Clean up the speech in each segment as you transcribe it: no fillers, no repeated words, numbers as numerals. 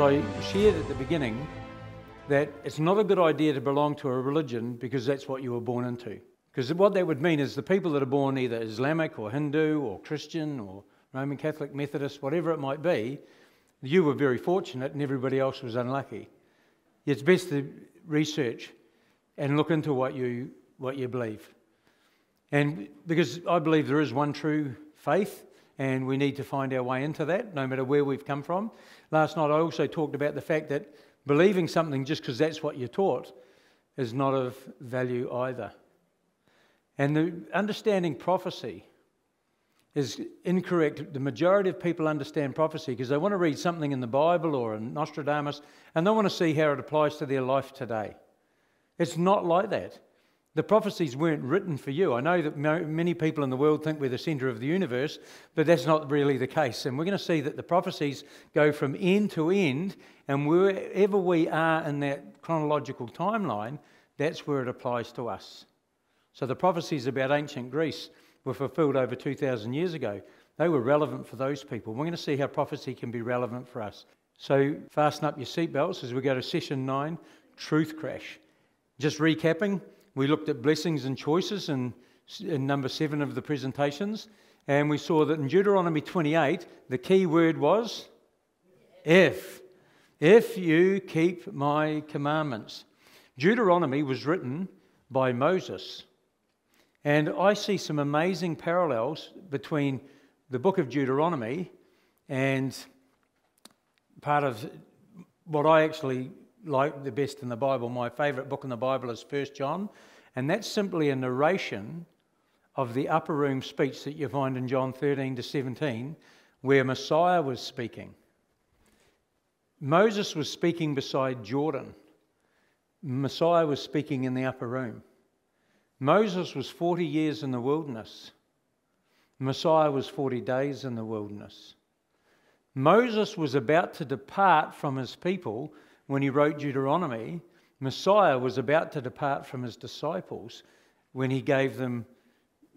I shared at the beginning that it's not a good idea to belong to a religion because that's what you were born into. Because what that would mean is the people that are born either Islamic or Hindu or Christian or Roman Catholic, Methodist, whatever it might be, you were very fortunate and everybody else was unlucky. It's best to research and look into what you believe. And because I believe there is one true faith and we need to find our way into that, no matter where we've come from. Last night I also talked about the fact that believing something just because that's what you're taught is not of value either. And the understanding prophecy is incorrect. The majority of people understand prophecy because they want to read something in the Bible or in Nostradamus and they want to see how it applies to their life today. It's not like that. The prophecies weren't written for you. I know that many people in the world think we're the centre of the universe, but that's not really the case. And we're going to see that the prophecies go from end to end, and wherever we are in that chronological timeline, that's where it applies to us. So the prophecies about ancient Greece were fulfilled over 2,000 years ago. They were relevant for those people. We're going to see how prophecy can be relevant for us. So fasten up your seatbelts as we go to session 9, Truth Crash. Just recapping, we looked at blessings and choices in number 7 of the presentations, and we saw that in Deuteronomy 28, the key word was if. If you keep my commandments. Deuteronomy was written by Moses. And I see some amazing parallels between the book of Deuteronomy and part of what I actually like the best in the Bible. My favourite book in the Bible is 1 John, and that's simply a narration of the upper room speech that you find in John 13 to 17, where Messiah was speaking. Moses was speaking beside Jordan. Messiah was speaking in the upper room. Moses was 40 years in the wilderness. Messiah was 40 days in the wilderness. Moses was about to depart from his people when he wrote Deuteronomy. Messiah was about to depart from his disciples when he gave them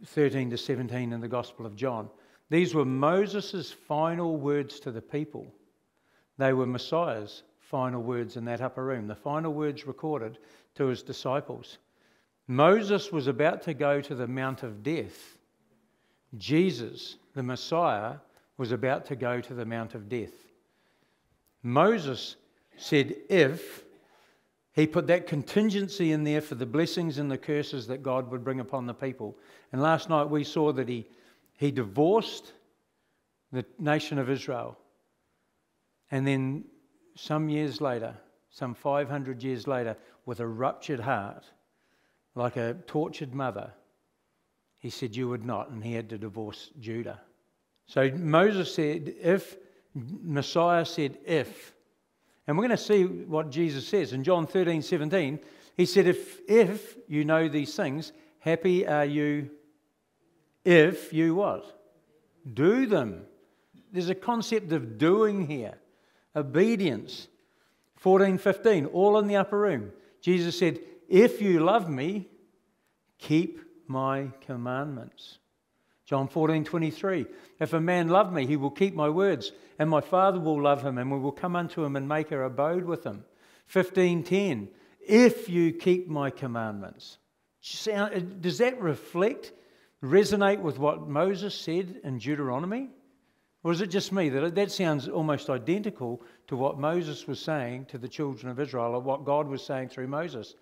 13 to 17 in the Gospel of John. These were Moses' final words to the people. They were Messiah's final words in that upper room, the final words recorded to his disciples. Moses was about to go to the Mount of Death. Jesus, the Messiah, was about to go to the Mount of Death. Moses said if, he put that contingency in there for the blessings and the curses that God would bring upon the people. And last night we saw that he divorced the nation of Israel. And then some years later, some 500 years later, with a ruptured heart, like a tortured mother, he said you would not, and he had to divorce Judah. So Moses said if, Messiah said if. And we're going to see what Jesus says. In John 13, 17, he said, if you know these things, happy are you if you what? Do them. There's a concept of doing here. Obedience. 14, 15, all in the upper room. Jesus said, if you love me, keep my commandments. John 14, 23, if a man love me, he will keep my words, and my Father will love him, and we will come unto him and make our abode with him. 15:10, if you keep my commandments. Does that resonate with what Moses said in Deuteronomy? Or is it just me? That sounds almost identical to what Moses was saying to the children of Israel, or what God was saying through Moses.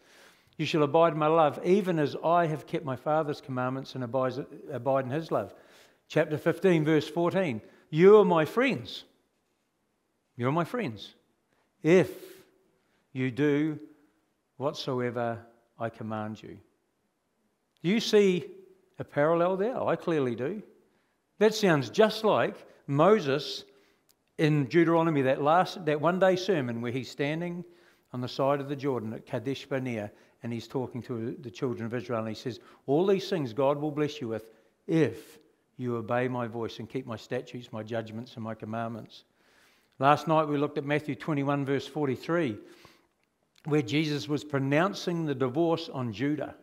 You shall abide in my love, even as I have kept my Father's commandments and abide in his love. Chapter 15, verse 14. You are my friends. You are my friends. If you do whatsoever I command you. Do you see a parallel there? I clearly do. That sounds just like Moses in Deuteronomy, that one day sermon where he's standing on the side of the Jordan at Kadesh Barnea, and he's talking to the children of Israel, and he says, all these things God will bless you with if you obey my voice and keep my statutes, my judgments, and my commandments. Last night we looked at Matthew 21, verse 43, where Jesus was pronouncing the divorce on Judah,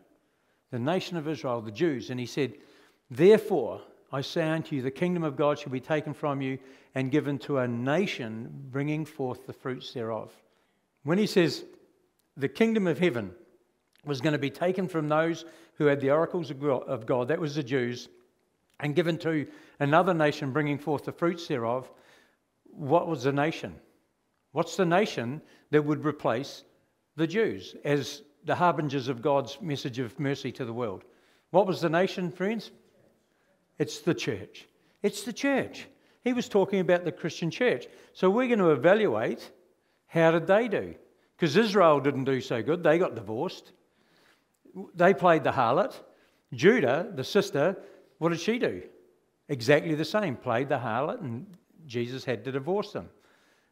the nation of Israel, the Jews, and he said, therefore, I say unto you, the kingdom of God shall be taken from you and given to a nation bringing forth the fruits thereof. When he says the kingdom of heaven was going to be taken from those who had the oracles of God, that was the Jews, and given to another nation bringing forth the fruits thereof, what was the nation? What's the nation that would replace the Jews as the harbingers of God's message of mercy to the world? What was the nation, friends? It's the church. It's the church. He was talking about the Christian church. So we're going to evaluate, how did they do? Because Israel didn't do so good. They got divorced. They played the harlot. Judah, the sister, what did she do? Exactly the same. Played the harlot, and Jesus had to divorce them.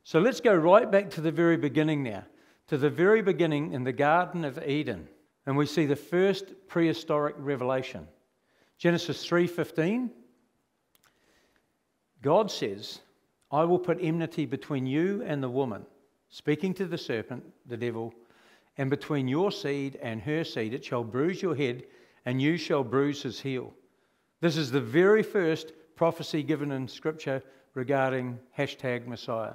So let's go right back to the very beginning now. To the very beginning in the Garden of Eden. And we see the first prehistoric revelation. Genesis 3:15. God says, I will put enmity between you and the woman, speaking to the serpent, the devil, and between your seed and her seed. It shall bruise your head, and you shall bruise his heel. This is the very first prophecy given in Scripture regarding #Messiah.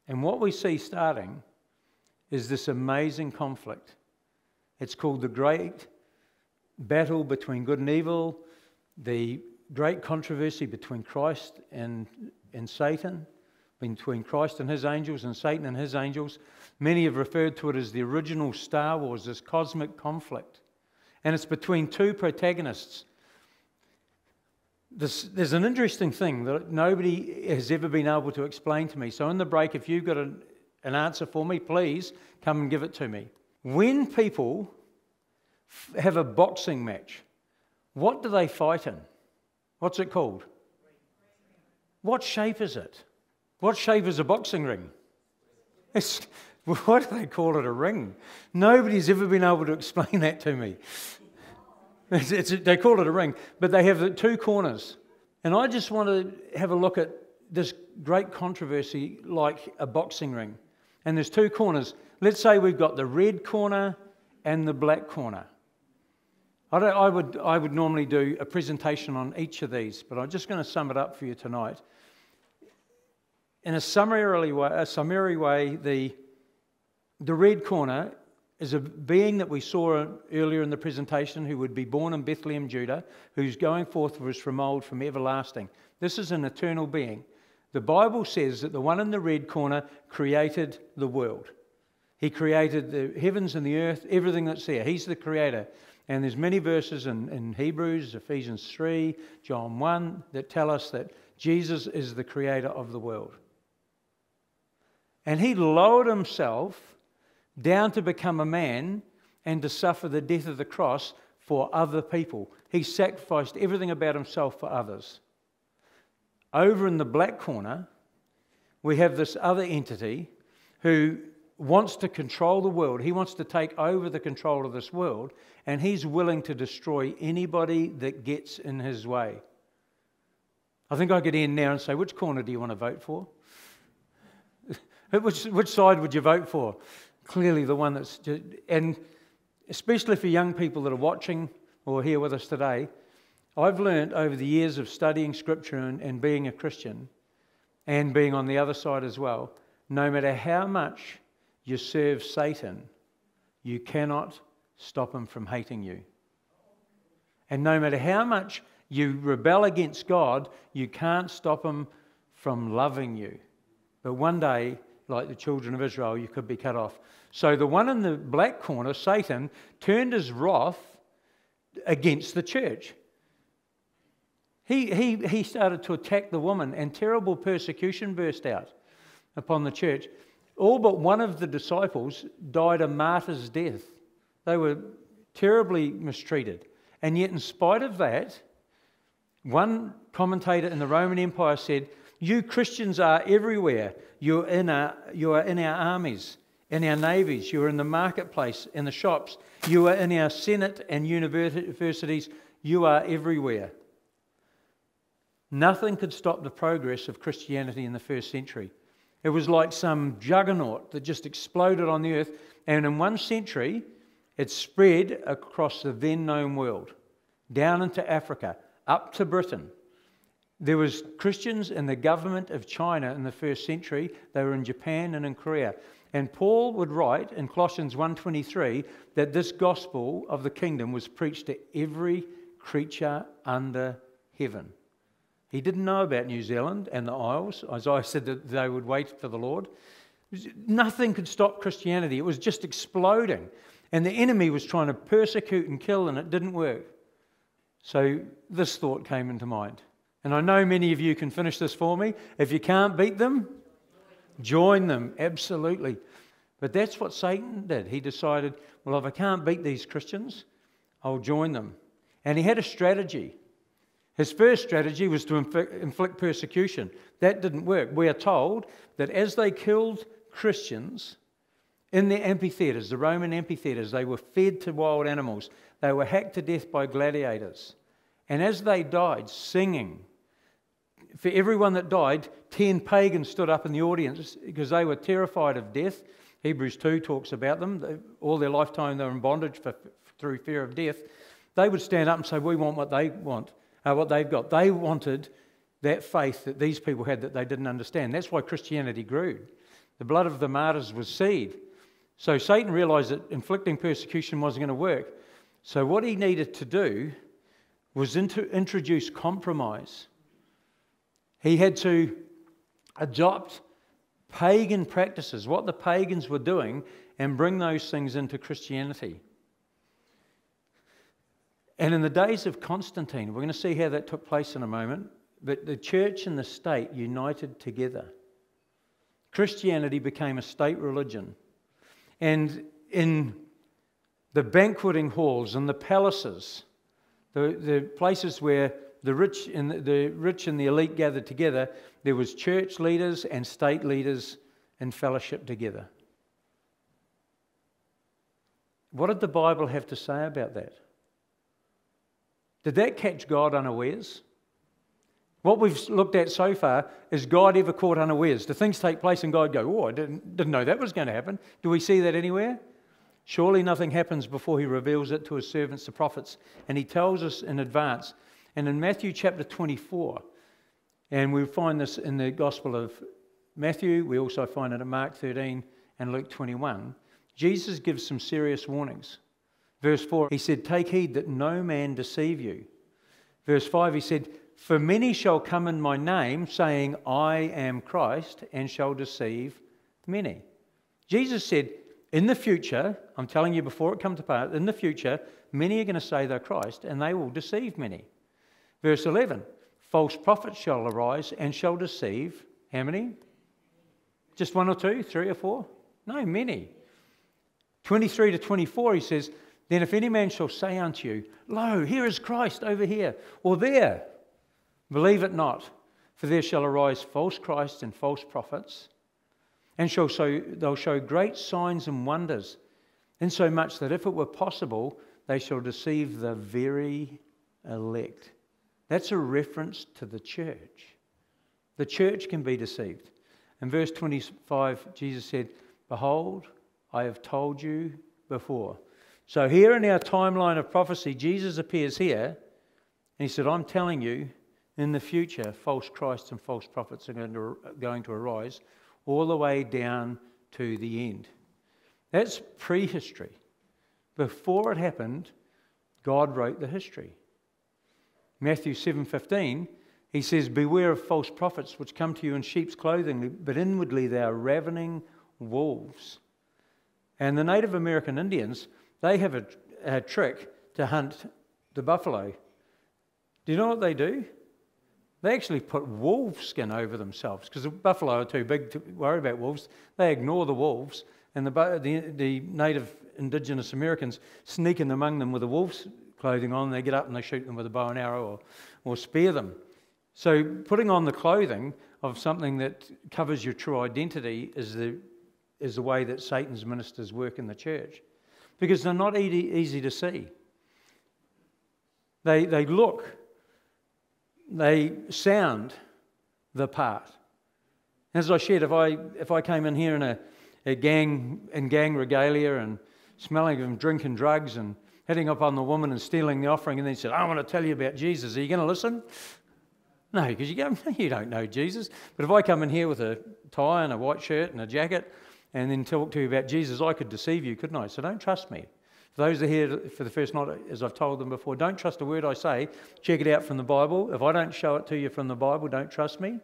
And what we see starting is this amazing conflict. It's called the great battle between good and evil, the great controversy between Christ and Satan, between Christ and his angels and Satan and his angels. Many have referred to it as the original Star Wars, this cosmic conflict. And it's between two protagonists. There's an interesting thing that nobody has ever been able to explain to me. So in the break, if you've got an answer for me, please come and give it to me. When people have a boxing match, what do they fight in? What's it called? What shape is it? What shape is a boxing ring? Why do they call it a ring? Nobody's ever been able to explain that to me. They call it a ring, but they have the two corners. And I just want to have a look at this great controversy like a boxing ring. And there's two corners. Let's say we've got the red corner and the black corner. I would normally do a presentation on each of these, but I'm just going to sum it up for you tonight. In a summary way, the red corner is a being that we saw earlier in the presentation who would be born in Bethlehem, Judah, whose going forth was from old, from everlasting. This is an eternal being. The Bible says that the one in the red corner created the world. He created the heavens and the earth, everything that's there. He's the creator. And there's many verses in Hebrews, Ephesians 3, John 1, that tell us that Jesus is the creator of the world. And he lowered himself down to become a man and to suffer the death of the cross for other people. He sacrificed everything about himself for others. Over in the black corner, we have this other entity who wants to control the world. He wants to take over the control of this world, and he's willing to destroy anybody that gets in his way. I think I could end now and say, which corner do you want to vote for? Which side would you vote for? Clearly the one that's... And especially for young people that are watching or here with us today, I've learned over the years of studying Scripture and being a Christian and being on the other side as well, no matter how much you serve Satan, you cannot stop him from hating you. And no matter how much you rebel against God, you can't stop him from loving you. But one day, like the children of Israel, you could be cut off. So the one in the black corner, Satan, turned his wrath against the church. He started to attack the woman, and terrible persecution burst out upon the church. All but one of the disciples died a martyr's death. They were terribly mistreated. And yet in spite of that, one commentator in the Roman Empire said, you Christians are everywhere. You are in our armies, in our navies. You are in the marketplace, in the shops. You are in our Senate and universities. You are everywhere. Nothing could stop the progress of Christianity in the first century. It was like some juggernaut that just exploded on the earth. And in one century, It spread across the then known world, down into Africa, up to Britain. There was Christians in the government of China in the first century. They were in Japan and in Korea. And Paul would write in Colossians 1:23 that this gospel of the kingdom was preached to every creature under heaven. He didn't know about New Zealand and the Isles. Isaiah said that they would wait for the Lord. Nothing could stop Christianity. It was just exploding. And the enemy was trying to persecute and kill, and it didn't work. So this thought came into mind. And I know many of you can finish this for me. If you can't beat them, join them. Absolutely. But that's what Satan did. He decided, well, if I can't beat these Christians, I'll join them. And he had a strategy. His first strategy was to inflict persecution. That didn't work. We are told that as they killed Christians in the amphitheatres, the Roman amphitheatres, they were fed to wild animals. They were hacked to death by gladiators. And as they died, singing, for everyone that died, 10 pagans stood up in the audience because they were terrified of death. Hebrews 2 talks about them. All their lifetime they were in bondage through fear of death. They would stand up and say, we want what they want, what they've got. They wanted that faith that these people had that they didn't understand. That's why Christianity grew. The blood of the martyrs was seed. So Satan realised that inflicting persecution wasn't going to work. So what he needed to do was introduce compromise. He had to adopt pagan practices, what the pagans were doing, and bring those things into Christianity. And in the days of Constantine, we're going to see how that took place in a moment, but the church and the state united together. Christianity became a state religion. And in the banqueting halls and the palaces, the places where the rich and the elite gathered together, there was church leaders and state leaders in fellowship together. What did the Bible have to say about that? Did that catch God unawares? What we've looked at so far, is God ever caught unawares? Do things take place and God go, oh, I didn't know that was going to happen? Do we see that anywhere? Surely nothing happens before he reveals it to his servants, the prophets, and he tells us in advance. And in Matthew chapter 24, and we find this in the Gospel of Matthew, we also find it in Mark 13 and Luke 21, Jesus gives some serious warnings. Verse 4, he said, take heed that no man deceive you. Verse 5, he said, for many shall come in my name, saying, I am Christ, and shall deceive many. Jesus said, in the future, I'm telling you before it comes to pass, in the future, many are going to say they're Christ, and they will deceive many. Verse 11, false prophets shall arise and shall deceive, how many? Just one or two, three or four? No, many. 23 to 24, he says, then if any man shall say unto you, lo, here is Christ over here, or there, believe it not, for there shall arise false Christs and false prophets, and they'll show great signs and wonders, insomuch that if it were possible, they shall deceive the very elect. That's a reference to the church. The church can be deceived. In verse 25, Jesus said, behold, I have told you before. So here in our timeline of prophecy, Jesus appears here, and he said, I'm telling you, in the future, false Christs and false prophets are going to arise all the way down to the end. That's prehistory. Before it happened, God wrote the history. Matthew 7:15, he says, beware of false prophets which come to you in sheep's clothing, but inwardly they are ravening wolves. And the Native American Indians, they have a trick to hunt the buffalo. Do you know what they do? They actually put wolf skin over themselves because the buffalo are too big to worry about wolves. They ignore the wolves, and the native indigenous Americans sneak in among them with the wolf's clothing on. They get up and they shoot them with a bow and arrow or spear them. So putting on the clothing of something that covers your true identity is the way that Satan's ministers work in the church, because they're not easy to see. They look, they sound the part. As I shared, if I came in here in a gang regalia and smelling of him drinking drugs and hitting up on the woman and stealing the offering. And then he said, I want to tell you about Jesus. Are you going to listen? No, because you don't know Jesus. But if I come in here with a tie and a white shirt and a jacket and then talk to you about Jesus, I could deceive you, couldn't I? So don't trust me. For those that are here for the first night, as I've told them before, don't trust a word I say. Check it out from the Bible. If I don't show it to you from the Bible, don't trust me.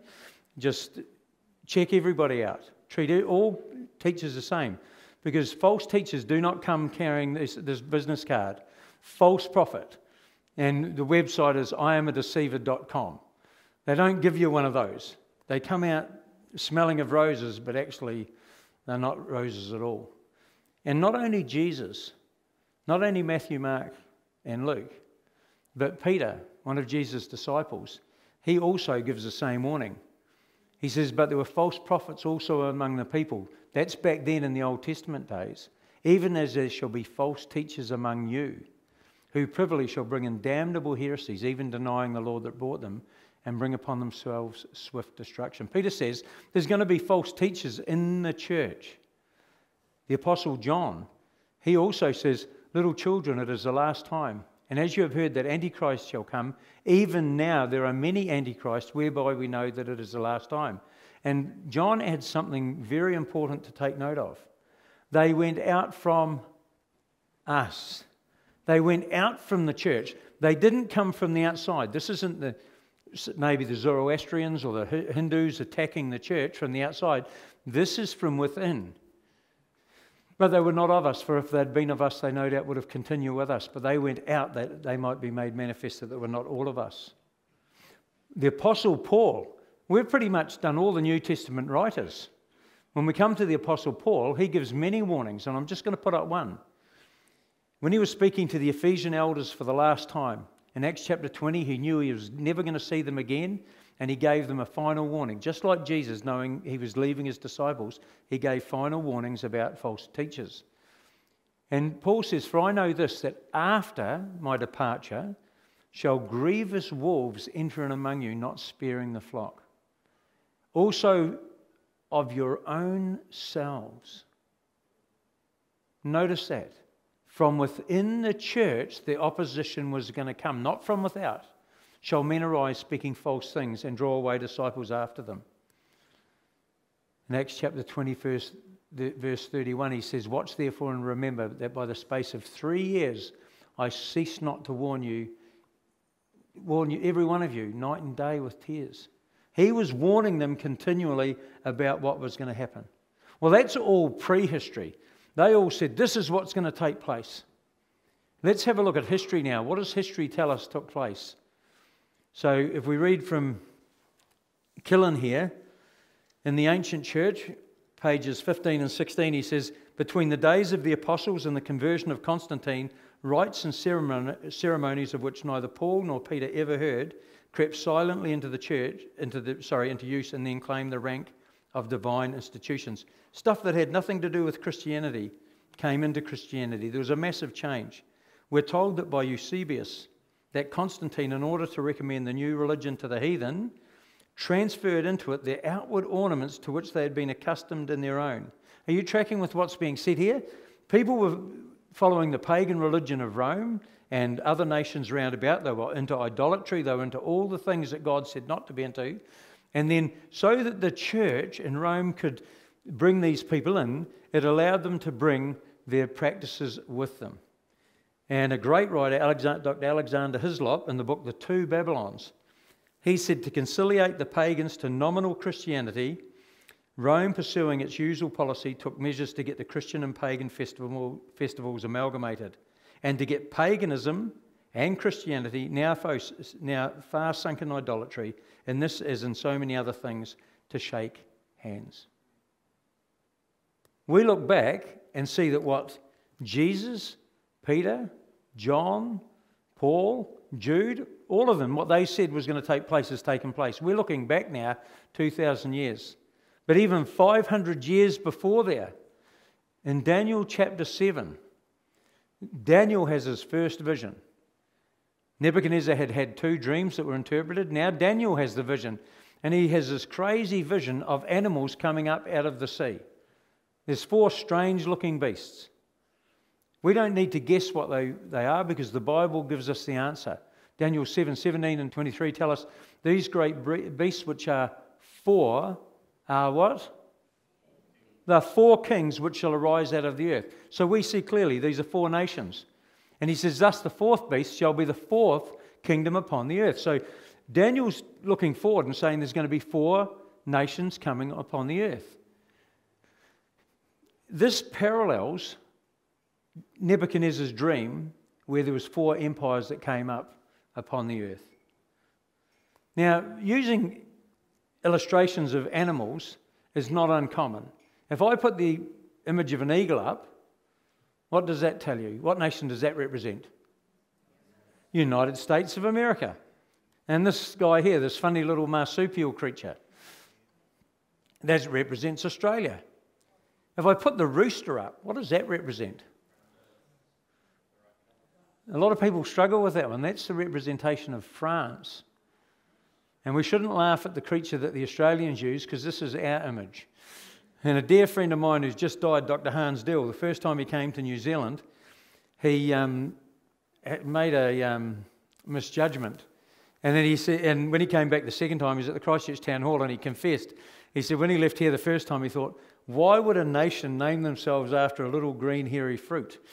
Just check everybody out. Treat all teachers the same. Because false teachers do not come carrying this business card. False prophet. And the website is iamadeceiver.com. They don't give you one of those. They come out smelling of roses, but actually they're not roses at all. And not only Jesus, not only Matthew, Mark, and Luke, but Peter, one of Jesus' disciples, he also gives the same warning. He says, but there were false prophets also among the people. That's back then in the Old Testament days. Even as there shall be false teachers among you, who privily shall bring in damnable heresies, even denying the Lord that brought them, and bring upon themselves swift destruction. Peter says there's going to be false teachers in the church. The Apostle John, he also says, little children, it is the last time. And as you have heard that Antichrist shall come, even now there are many Antichrists, whereby we know that it is the last time. And John adds something very important to take note of. They went out from us. They went out from the church. They didn't come from the outside. This isn't maybe the Zoroastrians or the Hindus attacking the church from the outside. This is from within. But they were not of us, for if they'd been of us, they no doubt would have continued with us. But they went out that they might be made manifest that they were not all of us. The Apostle Paul, we've pretty much done all the New Testament writers. When we come to the Apostle Paul, he gives many warnings, and I'm just going to put up one. When he was speaking to the Ephesian elders for the last time, in Acts chapter 20, he knew he was never going to see them again, and he gave them a final warning. Just like Jesus, knowing he was leaving his disciples, he gave final warnings about false teachers. And Paul says, for I know this, that after my departure shall grievous wolves enter in among you, not sparing the flock. Also of your own selves. Notice that. From within the church, the opposition was going to come, not from without. Shall men arise speaking false things and draw away disciples after them. In Acts chapter 20, verse 31, he says, watch therefore and remember that by the space of 3 years I cease not to warn you, every one of you, night and day with tears. He was warning them continually about what was going to happen. Well, that's all prehistory. They all said, this is what's going to take place. Let's have a look at history now. What does history tell us took place? So if we read from Killen here, in the ancient church, pages 15 and 16, he says, between the days of the apostles and the conversion of Constantine, rites and ceremonies of which neither Paul nor Peter ever heard, crept silently into the church, into use, and then claimed the rank of divine institutions. Stuff that had nothing to do with Christianity came into Christianity. There was a massive change. We're told that by Eusebius, that Constantine, in order to recommend the new religion to the heathen, transferred into it their outward ornaments to which they had been accustomed in their own. Are you tracking with what's being said here? People were following the pagan religion of Rome and other nations round about. They were into idolatry. They were into all the things that God said not to be into. And then so that the church in Rome could bring these people in, it allowed them to bring their practices with them. And a great writer, Dr. Alexander Hislop, in the book The Two Babylons, he said to conciliate the pagans to nominal Christianity, Rome, pursuing its usual policy, took measures to get the Christian and pagan festivals amalgamated, and to get paganism and Christianity, now far sunk in idolatry, in this as in so many other things, to shake hands. We look back and see that what Jesus, Peter, John, Paul, Jude, all of them, what they said was going to take place has taken place. We're looking back now 2,000 years. But even 500 years before there, in Daniel chapter 7, Daniel has his first vision. Nebuchadnezzar had had 2 dreams that were interpreted. Now Daniel has the vision. And he has this crazy vision of animals coming up out of the sea. There's 4 strange looking beasts. We don't need to guess what they are because the Bible gives us the answer. Daniel 7:17 and 23 tell us, these great beasts which are four are what? The 4 kings which shall arise out of the earth. So we see clearly these are 4 nations. And he says, thus the 4th beast shall be the 4th kingdom upon the earth. So Daniel's looking forward and saying there's going to be 4 nations coming upon the earth. This parallels Nebuchadnezzar's dream where there was 4 empires that came up upon the earth. Now, using illustrations of animals is not uncommon. If I put the image of an eagle up, what does that tell you? What nation does that represent? United States of America. And this guy here, this funny little marsupial creature, that represents Australia. If I put the rooster up, what does that represent? A lot of people struggle with that one. That's the representation of France. And we shouldn't laugh at the creature that the Australians use because this is our image. And a dear friend of mine who's just died, Dr. Hans Dill, the first time he came to New Zealand, he made a misjudgment. And then he said, and when he came back the second time, he was at the Christchurch Town Hall and he confessed. He said when he left here the first time, he thought, why would a nation name themselves after a little green hairy fruit?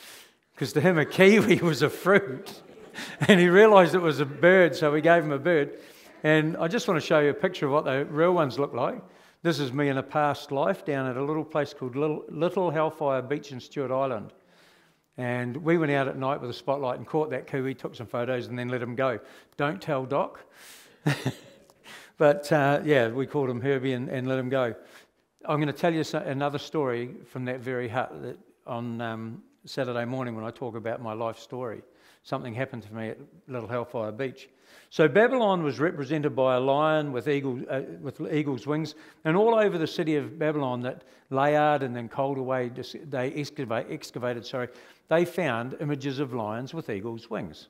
Because to him a kiwi was a fruit. And he realised it was a bird, so we gave him a bird. And I just want to show you a picture of what the real ones look like. This is me in a past life down at a little place called Little Hellfire Beach in Stewart Island. And we went out at night with a spotlight and caught that kiwi, took some photos and then let him go. Don't tell Doc. But yeah, we called him Herbie and let him go. I'm going to tell you another story from that very hut that on Saturday morning when I talk about my life story. Something happened to me at Little Hellfire Beach. So Babylon was represented by a lion with eagle's wings, and all over the city of Babylon that Layard and then Coldaway they excavated, they found images of lions with eagle's wings.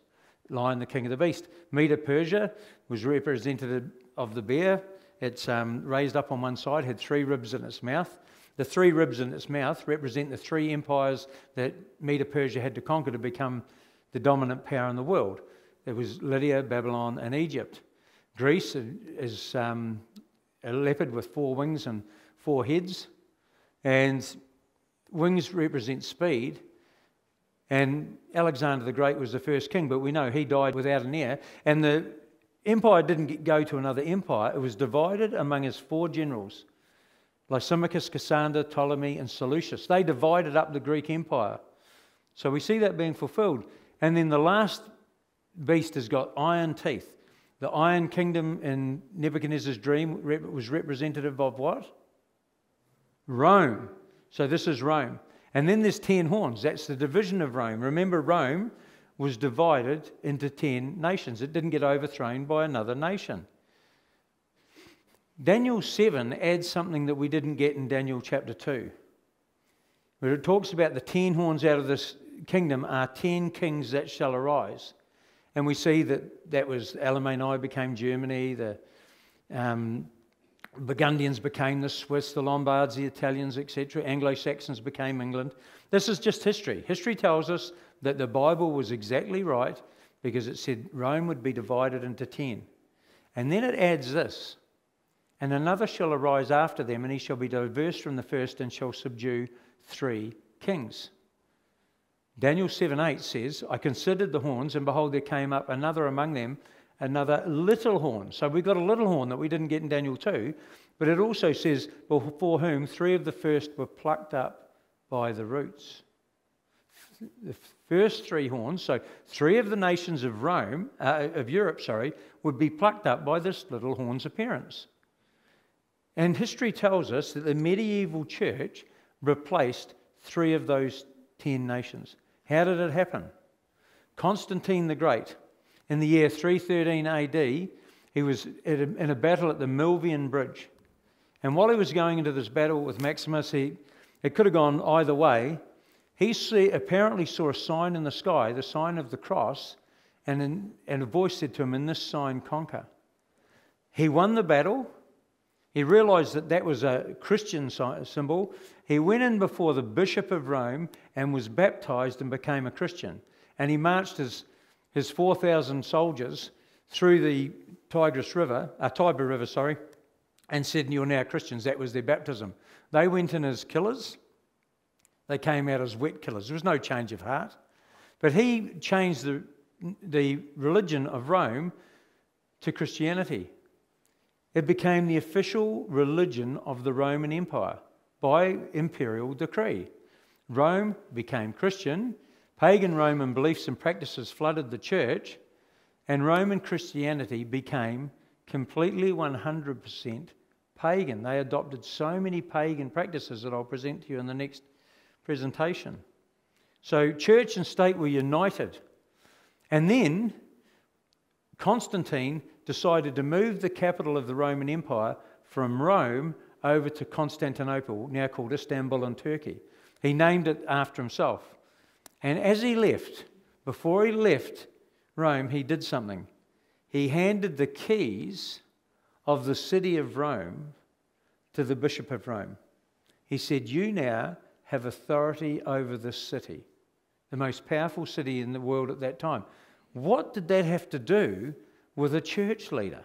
Lion, the king of the beast. Medo-Persia was representative of the bear. It's raised up on one side, had 3 ribs in its mouth. The 3 ribs in its mouth represent the 3 empires that Medo-Persia had to conquer to become the dominant power in the world. It was Lydia, Babylon, and Egypt. Greece is a leopard with 4 wings and 4 heads. And wings represent speed. And Alexander the Great was the first king, but we know he died without an heir. And the empire didn't go to another empire. It was divided among his 4 generals. Lysimachus, Cassander, Ptolemy, and Seleucus. They divided up the Greek empire. So we see that being fulfilled. And then the last beast has got iron teeth. The Iron Kingdom in Nebuchadnezzar's dream was representative of what? Rome. So this is Rome. And then there's 10 horns. That's the division of Rome. Remember, Rome was divided into 10 nations. It didn't get overthrown by another nation. Daniel 7 adds something that we didn't get in Daniel chapter 2. Where it talks about the 10 horns out of this kingdom are 10 kings that shall arise. And we see that was Alemanni became Germany, the Burgundians became the Swiss, the Lombards, the Italians, etc. Anglo-Saxons became England. This is just history. History tells us that the Bible was exactly right because it said Rome would be divided into 10. And then it adds this, and another shall arise after them, and he shall be diverse from the first and shall subdue 3 kings. Daniel 7:8 says, I considered the horns, and behold, there came up another among them, another little horn. So we've got a little horn that we didn't get in Daniel 2, but it also says, for whom 3 of the first were plucked up by the roots. The first 3 horns, so 3 of the nations of Europe, would be plucked up by this little horn's appearance. And history tells us that the medieval church replaced 3 of those 10 nations. How did it happen? Constantine the Great, in the year 313 AD, he was in a battle at the Milvian Bridge. And while he was going into this battle with Maximus, it could have gone either way. He apparently saw a sign in the sky, the sign of the cross, and a voice said to him, in this sign conquer. He won the battle, He realised that that was a Christian symbol. He went in before the Bishop of Rome and was baptised and became a Christian. And he marched his 4,000 soldiers through the Tiber River, and said, "You're now Christians." That was their baptism. They went in as killers. They came out as wet killers. There was no change of heart. But he changed the religion of Rome to Christianity. It became the official religion of the Roman Empire by imperial decree. Rome became Christian. Pagan Roman beliefs and practices flooded the church, and Roman Christianity became completely 100% pagan. They adopted so many pagan practices that I'll present to you in the next presentation. So church and state were united. And then Constantine decided to move the capital of the Roman Empire from Rome over to Constantinople, now called Istanbul in Turkey. He named it after himself. And as he left, before he left Rome, he did something. He handed the keys of the city of Rome to the Bishop of Rome. He said, "You now have authority over this city," the most powerful city in the world at that time. What did that have to do with a church leader?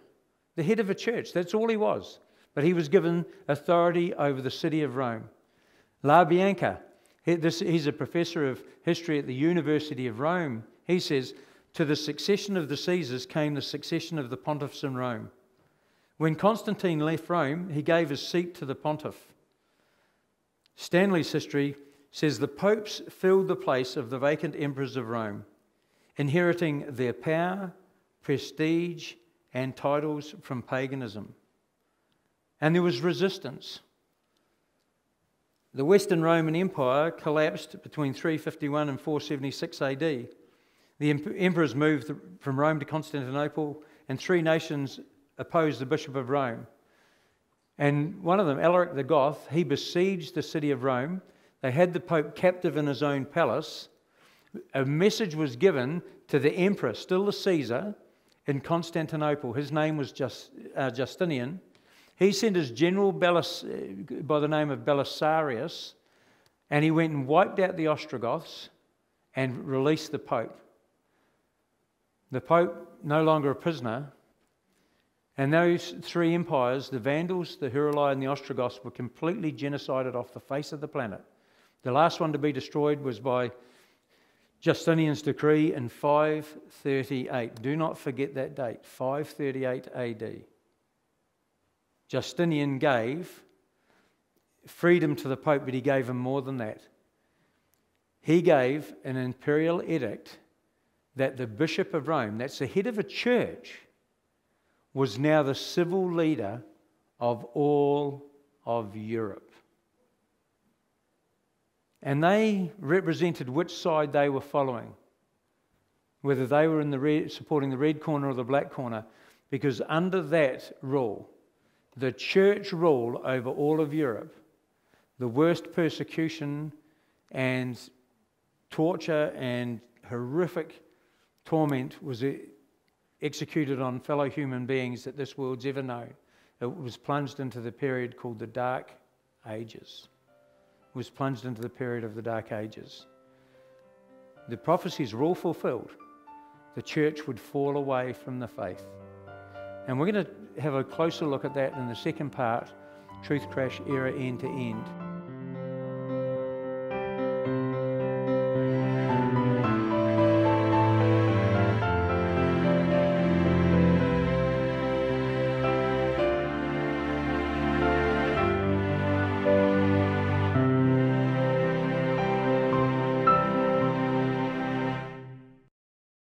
The head of a church, that's all he was. But he was given authority over the city of Rome. LaBianca, he's a professor of history at the University of Rome. He says, "To the succession of the Caesars came the succession of the pontiffs in Rome. When Constantine left Rome, he gave his seat to the pontiff." Stanley's history says the popes filled the place of the vacant emperors of Rome, inheriting their power, prestige, and titles from paganism. And there was resistance. The Western Roman Empire collapsed between 351 and 476 AD. The emperors moved from Rome to Constantinople, and 3 nations opposed the Bishop of Rome. And one of them, Alaric the Goth, he besieged the city of Rome. They had the Pope captive in his own palace. A message was given to the emperor, still the Caesar, in Constantinople. His name was Justinian. He sent his general by the name of Belisarius, and he went and wiped out the Ostrogoths and released the Pope. The Pope, no longer a prisoner, and those 3 empires, the Vandals, the Heruli, and the Ostrogoths, were completely genocided off the face of the planet. The last one to be destroyed was by Justinian's decree in 538. Do not forget that date, 538 AD. Justinian gave freedom to the Pope, but he gave him more than that. He gave an imperial edict that the Bishop of Rome, that's the head of a church, was now the civil leader of all of Europe. And they represented which side they were following, whether they were supporting the red corner or the black corner, because under that rule, the church rule over all of Europe, the worst persecution and torture and horrific torment was executed on fellow human beings that this world's ever known. It was plunged into the period called the Dark Ages. It was plunged into the period of the Dark Ages. The prophecies were all fulfilled. The church would fall away from the faith. And we're going to have a closer look at that in the second part, Truth Crash Era End to End.